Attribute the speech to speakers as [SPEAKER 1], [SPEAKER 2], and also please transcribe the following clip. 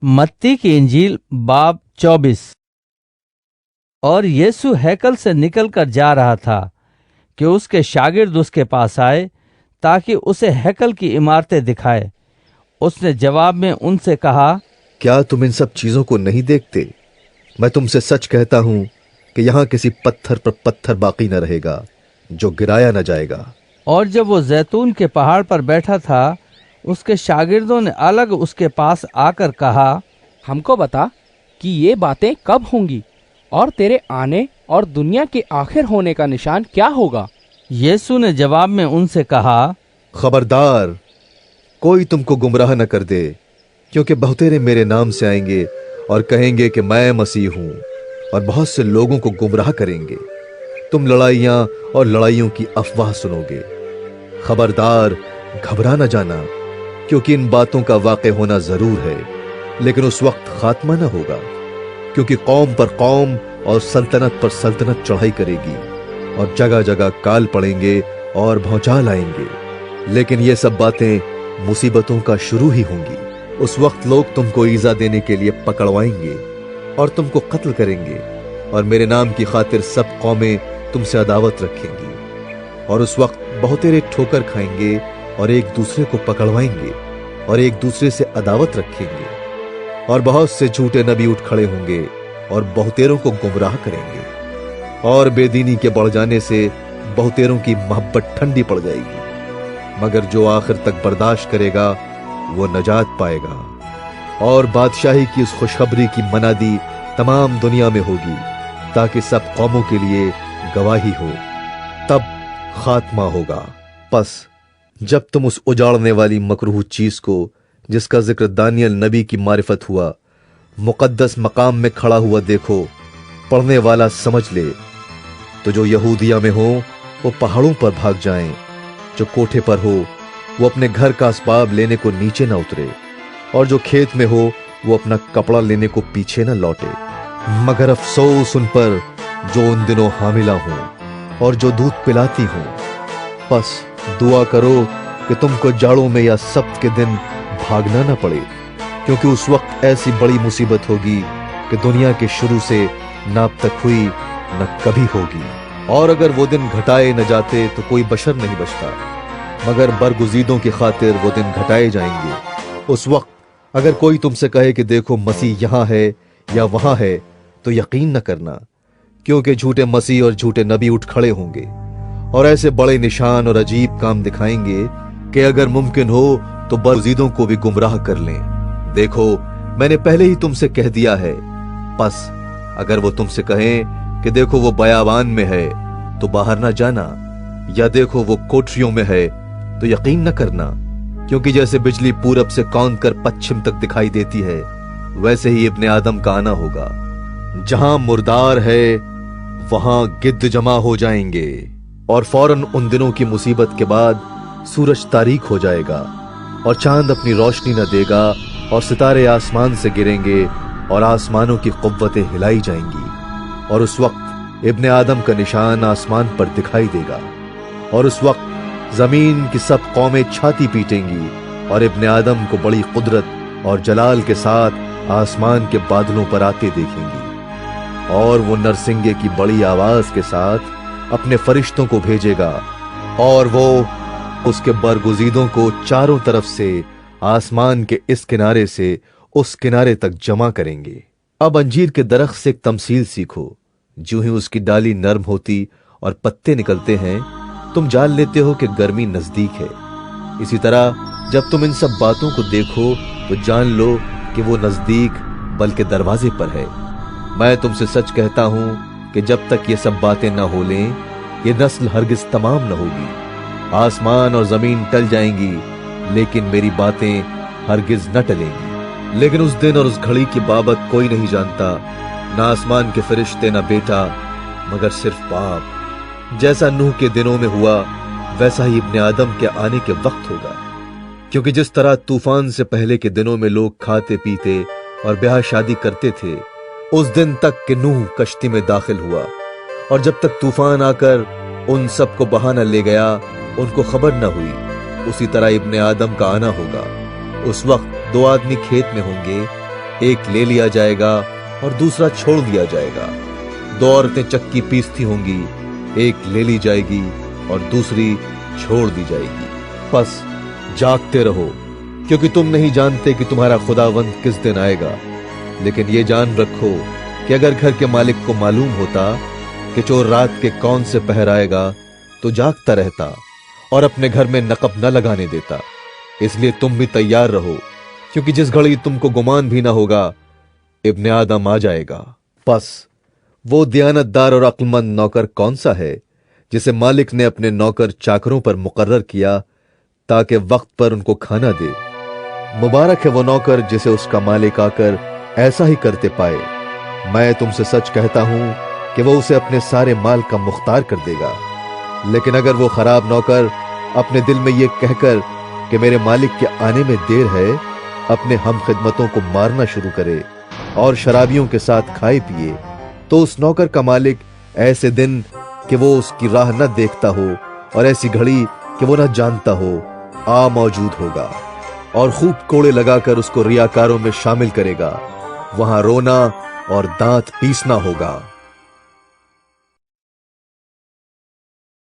[SPEAKER 1] मत्ती की इंजील बाब 24। और यीशु हैकल से निकलकर जा रहा था कि उसके शागिर्द उसके पास आए ताकि उसे हैकल की इमारतें दिखाए। उसने जवाब में उनसे कहा,
[SPEAKER 2] क्या तुम इन सब चीजों को नहीं देखते? मैं तुमसे सच कहता हूं कि यहाँ किसी पत्थर पर पत्थर बाकी न रहेगा जो गिराया न जाएगा।
[SPEAKER 1] और जब वो जैतून के पहाड़ पर बैठा था, उसके शागिर्दों ने अलग उसके पास आकर कहा,
[SPEAKER 3] हमको बता कि ये बातें कब होंगी और तेरे आने और दुनिया के आखिर होने का निशान क्या होगा?
[SPEAKER 1] यीशु ने जवाब में उनसे कहा,
[SPEAKER 2] खबरदार, कोई तुमको गुमराह न कर दे, क्योंकि बहुतेरे मेरे नाम से आएंगे और कहेंगे कि मैं मसीह हूं, और बहुत से लोगों को गुमराह करेंगे। तुम लड़ाइयां और लड़ाइयों की अफवाह सुनोगे। खबरदार, घबरा न जाना, क्योंकि इन बातों का वाक़े होना जरूर है, लेकिन उस वक्त खात्मा न होगा, क्योंकि कौम पर कौम और सल्तनत पर सल्तनत चढ़ाई करेगी और जगह जगह काल पड़ेंगे और भौचाल आएंगे। लेकिन ये सब बातें मुसीबतों का शुरू ही होंगी। उस वक्त लोग तुमको ईजा देने के लिए पकड़वाएंगे और तुमको कत्ल करेंगे, और मेरे नाम की खातिर सब कौमें तुमसे अदावत रखेंगी। और उस वक्त बहुतेरे ठोकर खाएंगे और एक दूसरे को पकड़वाएंगे और एक दूसरे से अदावत रखेंगे, और बहुत से झूठे नबी उठ खड़े होंगे और बहुतेरों को गुमराह करेंगे, और बेदीनी के बढ़ जाने से बहुतेरों की मोहब्बत ठंडी पड़ जाएगी। मगर जो आखिर तक बर्दाश्त करेगा वो नजात पाएगा। और बादशाही की उस खुशखबरी की मनादी तमाम दुनिया में होगी, ताकि सब कौमों के लिए गवाही हो। तब खात्मा होगा। बस जब तुम उस उजाड़ने वाली मकरूह चीज को, जिसका जिक्र दानियल नबी की मारिफत हुआ, मुकद्दस मकाम में खड़ा हुआ देखो, पढ़ने वाला समझ ले, तो जो यहूदिया में हो वो पहाड़ों पर भाग जाएं, जो कोठे पर हो वो अपने घर का असबाब लेने को नीचे न उतरे, और जो खेत में हो वो अपना कपड़ा लेने को पीछे न लौटे। मगर अफसोस उन पर जो उन दिनों हामिला हों और जो दूध पिलाती हों। बस दुआ करो कि तुमको जाड़ों में या सब्त के दिन भागना न पड़े, क्योंकि उस वक्त ऐसी बड़ी मुसीबत होगी कि दुनिया के शुरू से न अब तक हुई न कभी होगी। और अगर वो दिन घटाए न जाते तो कोई बशर नहीं बचता, मगर बरगुजीदों की खातिर वो दिन घटाए जाएंगे। उस वक्त अगर कोई तुमसे कहे कि देखो मसीह यहाँ है या वहां है, तो यकीन न करना, क्योंकि झूठे मसीह और झूठे नबी उठ खड़े होंगे और ऐसे बड़े निशान और अजीब काम दिखाएंगे कि अगर मुमकिन हो तो बरगुजीदों को भी गुमराह कर लें। देखो, मैंने पहले ही तुमसे कह दिया है। बस अगर वो तुमसे कहें कि देखो वो बयाबान में है, तो बाहर ना जाना, या देखो वो कोठरियों में है, तो यकीन न करना, क्योंकि जैसे बिजली पूरब से कौंद कर पश्चिम तक दिखाई देती है, वैसे ही इब्ने आदम का आना होगा। जहां मुर्दार है वहां गिद्ध जमा हो जाएंगे, और फौरन उन दिनों की मुसीबत के बाद सूरज तारीक हो जाएगा और चांद अपनी रोशनी न देगा, और सितारे आसमान से गिरेंगे और आसमानों की कुव्वतें हिलाई जाएंगी। और उस वक्त इब्ने आदम का निशान आसमान पर दिखाई देगा, और उस वक्त जमीन की सब कौमें छाती पीटेंगी और इब्ने आदम को बड़ी कुदरत और जलाल के साथ आसमान के बादलों पर आते देखेंगी। और वो नरसिंगे की बड़ी आवाज के साथ अपने फरिश्तों को भेजेगा, और वो उसके बरगुजीदों को चारों तरफ से आसमान के इस किनारे से उस किनारे तक जमा करेंगे। अब अंजीर के दरख्त से एक तमसील सीखो। जो ही उसकी डाली नर्म होती और पत्ते निकलते हैं, तुम जान लेते हो कि गर्मी नजदीक है। इसी तरह जब तुम इन सब बातों को देखो तो जान लो कि वो नजदीक बल्कि दरवाजे पर है। मैं तुमसे सच कहता हूं कि जब तक ये सब बातें न हो लें, ये नस्ल हरगिज तमाम न होगी। आसमान और जमीन टल जाएंगी, लेकिन मेरी बातें हरगिज न टलेंगी। लेकिन उस दिन और उस घड़ी की बाबत कोई नहीं जानता, न आसमान के फरिश्ते न बेटा, मगर सिर्फ बाप। जैसा नूह के दिनों में हुआ, वैसा ही इब्ने आदम के आने के वक्त होगा। क्योंकि जिस तरह तूफान से पहले के दिनों में लोग खाते पीते और ब्याह शादी करते थे, उस दिन तक कि नूह कश्ती में दाखिल हुआ, और जब तक तूफान आकर उन सब को बहा न ले गया, उनको खबर न हुई, उसी तरह इब्ने आदम का आना होगा। उस वक्त दो आदमी खेत में होंगे, एक ले लिया जाएगा और दूसरा छोड़ दिया जाएगा। दो औरतें चक्की पीसती होंगी, एक ले ली जाएगी और दूसरी छोड़ दी जाएगी। बस जागते रहो, क्योंकि तुम नहीं जानते कि तुम्हारा खुदावंद किस दिन आएगा। लेकिन ये जान रखो कि अगर घर के मालिक को मालूम होता कि चोर रात के कौन से पहर आएगा, तो जागता रहता और अपने घर में नकब न लगाने देता। इसलिए तुम भी तैयार रहो, क्योंकि जिस घड़ी तुमको गुमान भी ना होगा, इब्ने आदम आ जाएगा। बस वो दियानतदार और अक्लमंद नौकर कौन सा है जिसे मालिक ने अपने नौकर चाकरों पर मुकर्रर किया ताकि वक्त पर उनको खाना दे। मुबारक है वो नौकर जिसे उसका मालिक आकर ऐसा ही करते पाए। मैं तुमसे सच कहता हूं कि वो उसे अपने सारे माल का मुख्तार कर देगा। लेकिन अगर वो खराब नौकर अपने दिल में ये कहकर कि मेरे मालिक के आने में देर है, अपने हम खिदमतों को मारना शुरू करे और शराबियों के साथ खाए पिए, तो उस नौकर का मालिक ऐसे दिन कि वो उसकी राह न देखता हो और ऐसी घड़ी कि वो न जानता हो आ मौजूद होगा और खूब कोड़े लगाकर उसको रियाकारों में शामिल करेगा। वहां रोना और दांत पीसना होगा।